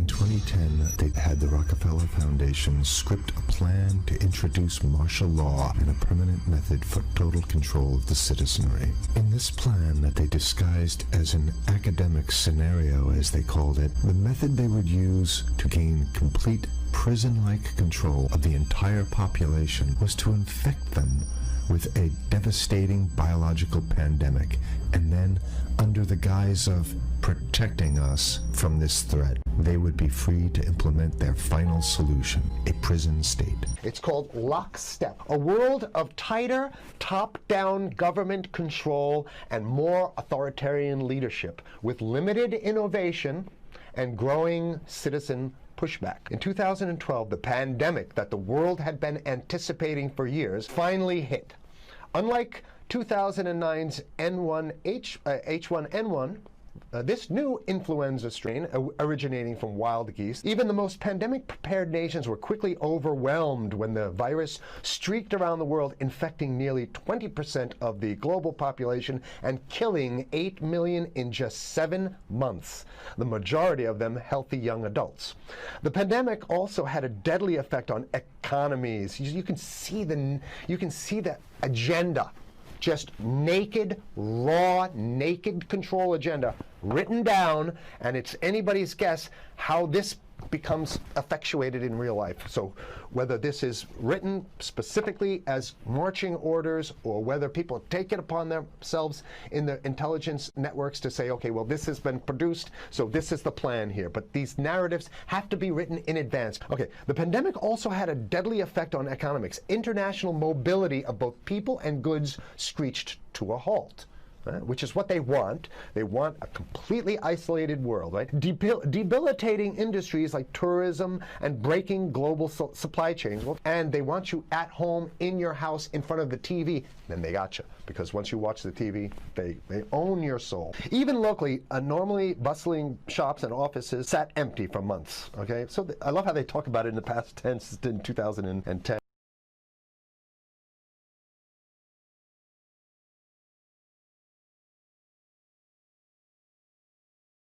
In 2010, they had the Rockefeller Foundation script a plan to introduce martial law and a permanent method for total control of the citizenry. In this plan that they disguised as an academic scenario, as they called it, the method they would use to gain complete prison-like control of the entire population was to infect them with a devastating biological pandemic, and then, under the guise of protecting us from this threat, they would be free to implement their final solution, a prison state. It's called Lockstep, a world of tighter, top-down government control and more authoritarian leadership, with limited innovation and growing citizen pushback. In 2012, the pandemic that the world had been anticipating for years finally hit. Unlike 2009's H1N1, this new influenza strain originating from wild geese, even the most pandemic-prepared nations were quickly overwhelmed when the virus streaked around the world, infecting nearly 20% of the global population and killing 8 million in just 7 months, the majority of them healthy young adults. The pandemic also had a deadly effect on economies. You can see the agenda. Just naked, raw, naked control agenda written down, and it's anybody's guess how this becomes effectuated in real life. So whether this is written specifically as marching orders, or whether people take it upon themselves in the intelligence networks to say, okay, well, this has been produced, so this is the plan here. But these narratives have to be written in advance. Okay, the pandemic also had a deadly effect on economics. International mobility of both people and goods screeched to a halt. Which is what they want. They want a completely isolated world, right? Debilitating industries like tourism and breaking global supply chains. And they want you at home, in your house, in front of the TV. Then they got you. Because once you watch the TV, they own your soul. Even locally, normally bustling shops and offices sat empty for months, okay? So I love how they talk about it in the past tense in 2010.